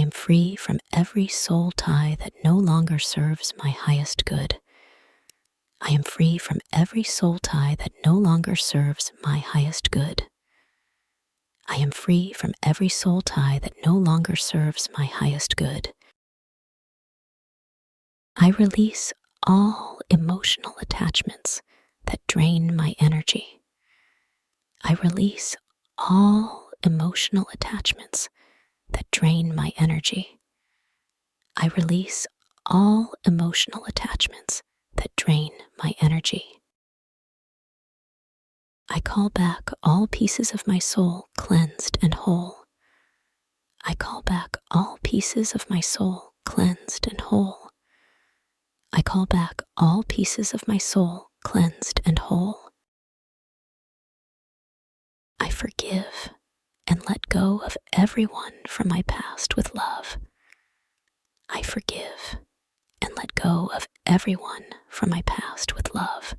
am free from every soul tie that no longer serves my highest good. I am free from every soul tie that no longer serves my highest good. I am free from every soul tie that no longer serves my highest good. I release all emotional attachments that drain my energy. I release all emotional attachments that drain my energy. I release all emotional attachments that drain my energy. I call back all pieces of my soul cleansed and whole. I call back all pieces of my soul cleansed and whole. I call back all pieces of my soul cleansed and whole. I forgive and let go of everyone from my past with love. I forgive and let go of everyone from my past with love.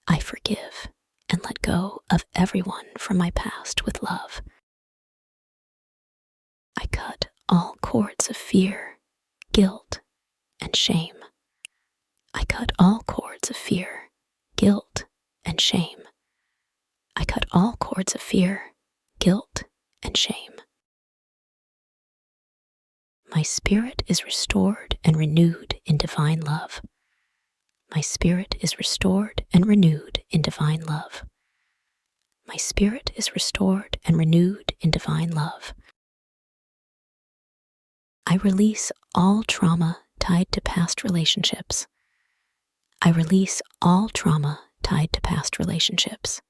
I forgive and let go of everyone from my past with love. I cut all cords of fear, guilt, and shame. I cut all cords of fear, guilt, and shame. I cut all cords of fear, guilt, and shame. My spirit is restored and renewed in divine love. My spirit is restored and renewed in divine love. My spirit is restored and renewed in divine love. I release all trauma tied to past relationships. I release all trauma tied to past relationships.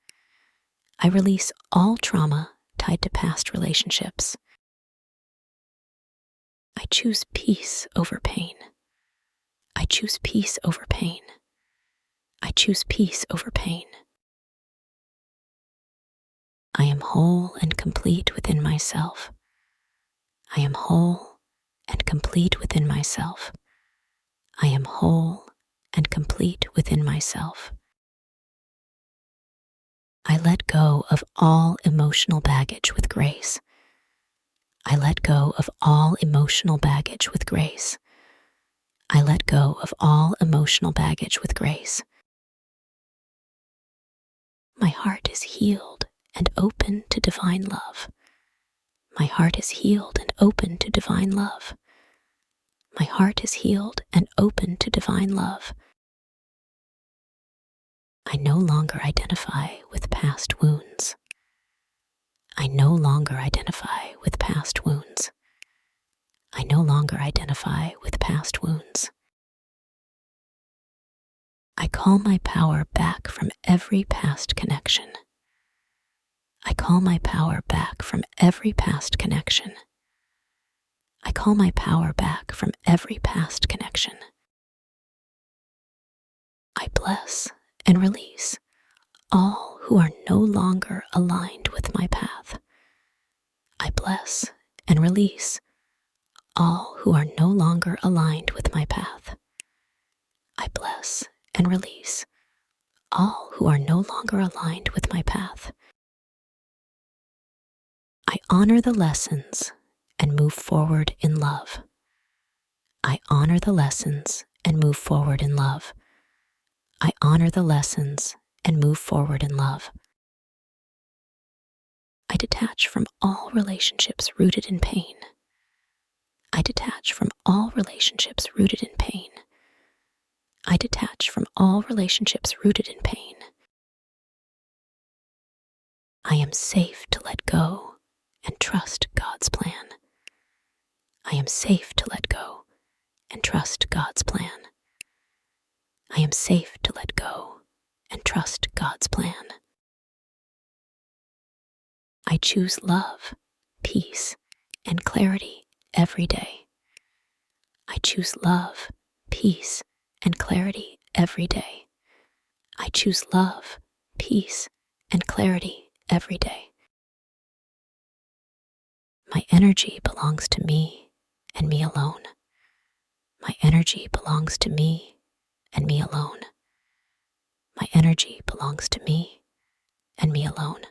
I release all trauma tied to past relationships. I choose peace over pain. I choose peace over pain. I choose peace over pain. I am whole and complete within myself. I am whole and complete within myself. I am whole and complete within myself. I let go of all emotional baggage with grace. I let go of all emotional baggage with grace. I let go of all emotional baggage with grace. My heart is healed and open to divine love. My heart is healed and open to divine love. My heart is healed and open to divine love. I no longer identify with past wounds. I no longer identify with past wounds. I no longer identify with past wounds. I call my power back from every past connection. I call my power back from every past connection. I call my power back from every past connection. I bless and release all who are no longer aligned with my path. I bless and release all who are no longer aligned with my path. I bless and release all who are no longer aligned with my path. I honor the lessons and move forward in love. I honor the lessons and move forward in love. I honor the lessons and move forward in love. I detach from all relationships rooted in pain. I detach from all relationships rooted in pain. I detach from all relationships rooted in pain. I am safe to let go and trust God's plan. I am safe to let go and trust God's plan. I am safe to let go and trust God's plan. I choose love, peace, and clarity every day. I choose love, peace, and clarity every day. I choose love, peace, and clarity every day. My energy belongs to me and me alone. My energy belongs to me and me alone. My energy belongs to me and me alone.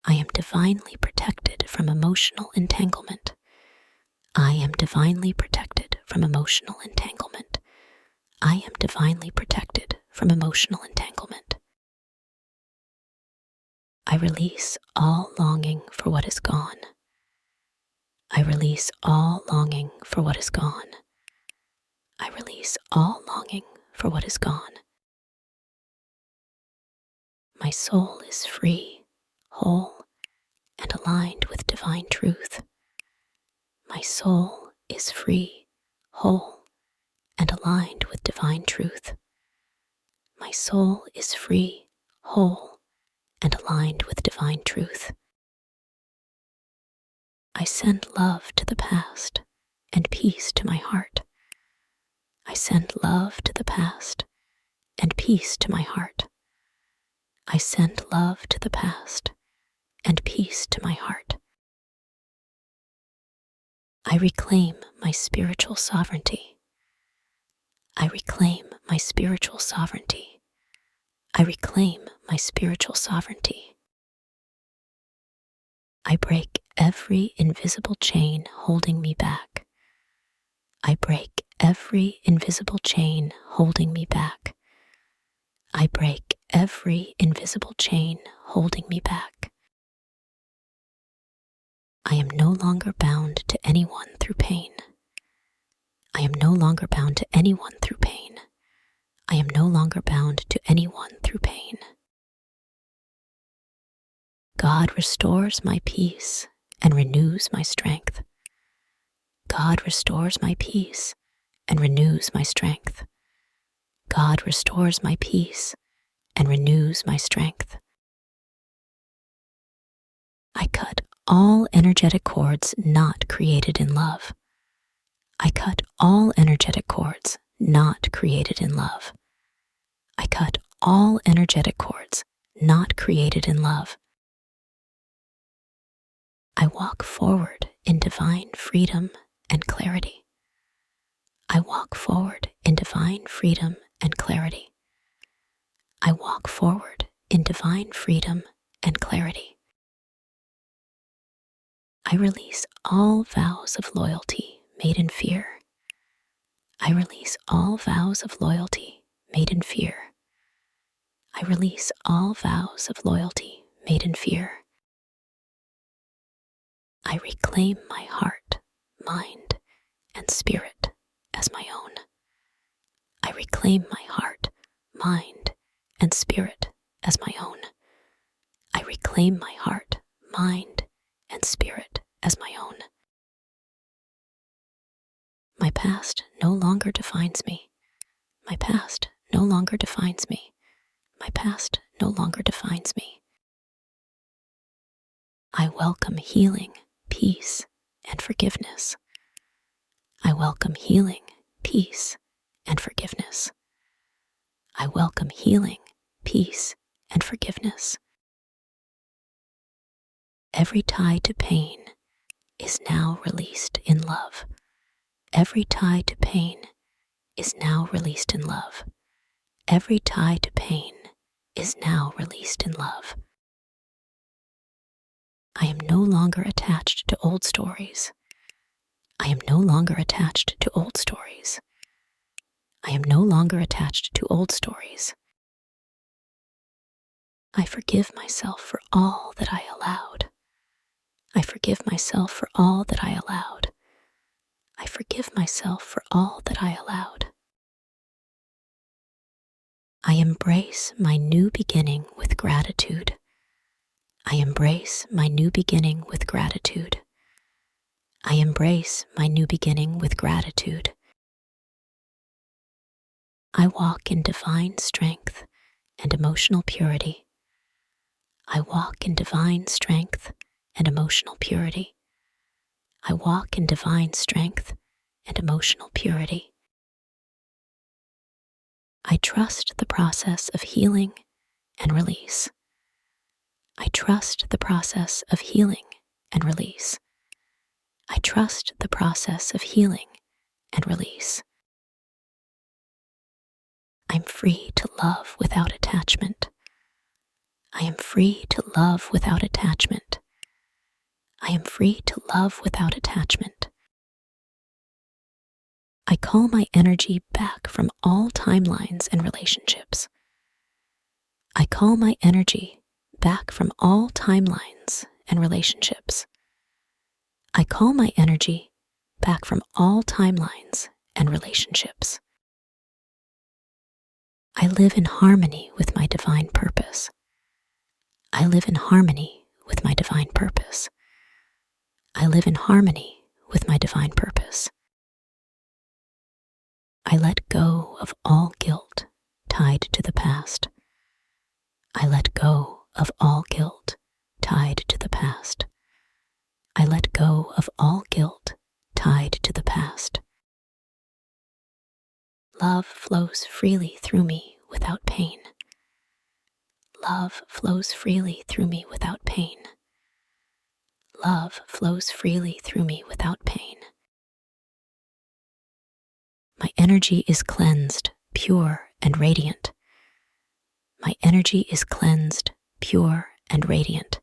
I am divinely protected from emotional entanglement. I am divinely protected from emotional entanglement. I am divinely protected from emotional entanglement. I release all longing for what is gone. I release all longing for what is gone. I release all longing for what is gone. My soul is free, whole, and aligned with divine truth. My soul is free, whole, and aligned with divine truth. My soul is free, whole, and aligned with divine truth. I send love to the past and peace to my heart. I send love to the past and peace to my heart. I send love to the past and peace to my heart. I reclaim my spiritual sovereignty. I reclaim my spiritual sovereignty. I reclaim my spiritual sovereignty. I break every invisible chain holding me back. I break every invisible chain holding me back. I break every invisible chain holding me back. I am no longer bound to anyone through pain. I am no longer bound to anyone through pain. I am no longer bound to anyone through pain. God restores my peace and renews my strength. God restores my peace and renews my strength. God restores my peace and renews my strength. I cut all energetic cords not created in love. I cut all energetic cords not created in love. I cut all energetic cords not created in love. I walk forward in divine freedom and clarity. I walk forward in divine freedom and clarity. I walk forward in divine freedom and clarity. I release all vows of loyalty made in fear. I release all vows of loyalty made in fear. I release all vows of loyalty made in fear. I reclaim my heart, mind, and spirit as my own. I reclaim my heart, mind, and spirit as my own. I reclaim my heart, mind, and spirit as my own. My past no longer defines me. My past no longer defines me. My past no longer defines me. I welcome healing, peace, and forgiveness. I welcome healing, peace, and forgiveness. I welcome healing, peace, and forgiveness. Every tie to pain is now released in love. Every tie to pain is now released in love. Every tie to pain is now released in love. I am no longer attached to old stories. I am no longer attached to old stories. I am no longer attached to old stories. I forgive myself for all that I allowed. I forgive myself for all that I allowed. I forgive myself for all that I allowed. I embrace my new beginning with gratitude. I embrace my new beginning with gratitude. I embrace my new beginning with gratitude. I walk in divine strength and emotional purity. I walk in divine strength and emotional purity. I walk in divine strength and emotional purity. I trust the process of healing and release. I trust the process of healing and release. I trust the process of healing and release. I'm free to love without attachment. I am free to love without attachment. I am free to love without attachment. I call my energy back from all timelines and relationships. I call my energy back from all timelines and relationships. I call my energy back from all timelines and relationships. I live in harmony with my divine purpose. I live in harmony with my divine purpose. I live in harmony with my divine purpose. I let go of all guilt tied to the past. I let go of all guilt tied to the past. I let go of all guilt tied to the past. Love flows freely through me without pain. Love flows freely through me without pain. Love flows freely through me without pain. My energy is cleansed, pure, and radiant. My energy is cleansed, pure, and radiant.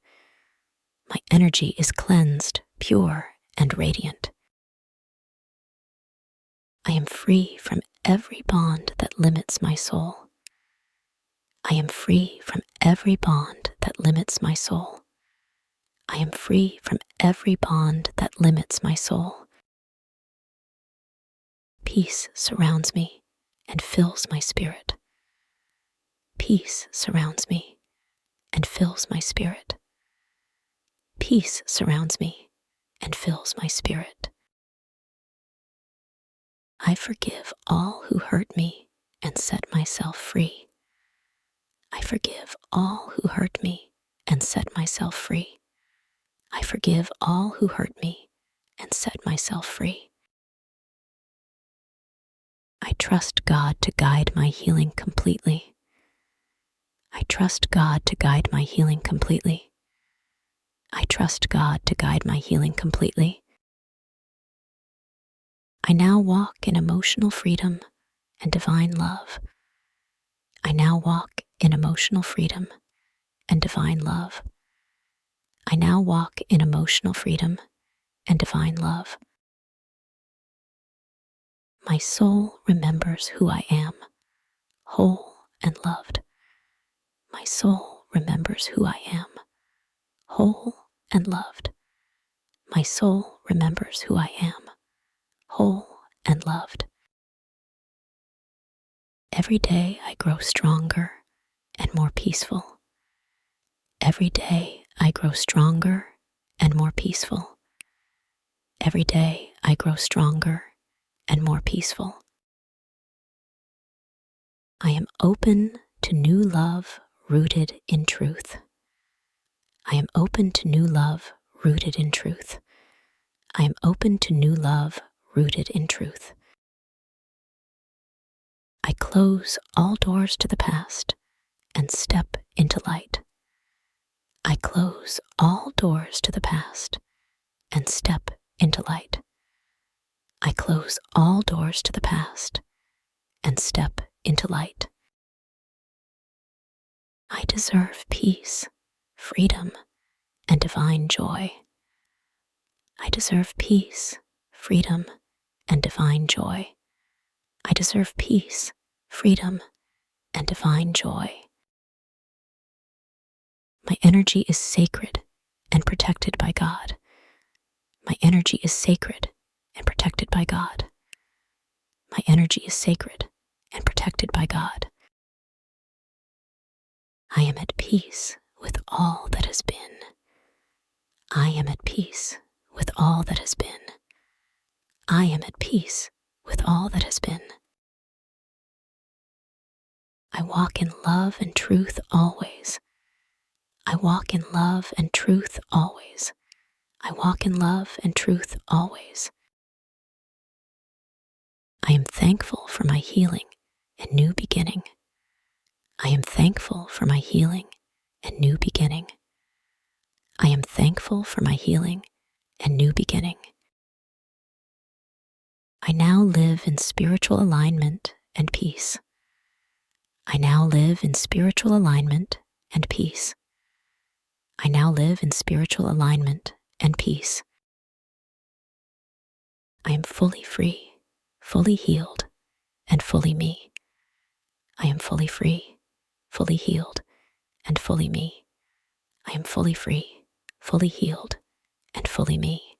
My energy is cleansed, pure, and radiant. I am free from every bond that limits my soul. I am free from every bond that limits my soul. I am free from every bond that limits my soul. Peace surrounds me and fills my spirit. Peace surrounds me and fills my spirit. Peace surrounds me and fills my spirit. I forgive all who hurt me and set myself free. I forgive all who hurt me and set myself free. I forgive all who hurt me and set myself free. I trust God to guide my healing completely. I trust God to guide my healing completely. I trust God to guide my healing completely. I now walk in emotional freedom and divine love. I now walk in emotional freedom and divine love. I now walk in emotional freedom and divine love. My soul remembers who I am, whole and loved. My soul remembers who I am, whole and loved. My soul remembers who I am, whole and loved. Every day I grow stronger and more peaceful. Every day I grow stronger and more peaceful. Every day I grow stronger and more peaceful. I am open to new love rooted in truth. I am open to new love rooted in truth. I am open to new love rooted in truth. I close all doors to the past and step into light. I close all doors to the past and step into light. I close all doors to the past and step into light. I deserve peace, freedom, and divine joy. I deserve peace, freedom, and divine joy. I deserve peace, freedom, and divine joy. My energy is sacred and protected by God. My energy is sacred and protected by God. My energy is sacred and protected by God. I am at peace with all that has been. I am at peace with all that has been. I am at peace with all that has been. I walk in love and truth always. I walk in love and truth always. I walk in love and truth always. I am thankful for my healing and new beginning. I am thankful for my healing and new beginning. I am thankful for my healing and new beginning. I now live in spiritual alignment and peace. I now live in spiritual alignment and peace. I now live in spiritual alignment and peace. I am fully free, fully healed, and fully me. I am fully free, fully healed, and fully me. I am fully free, fully healed, and fully me.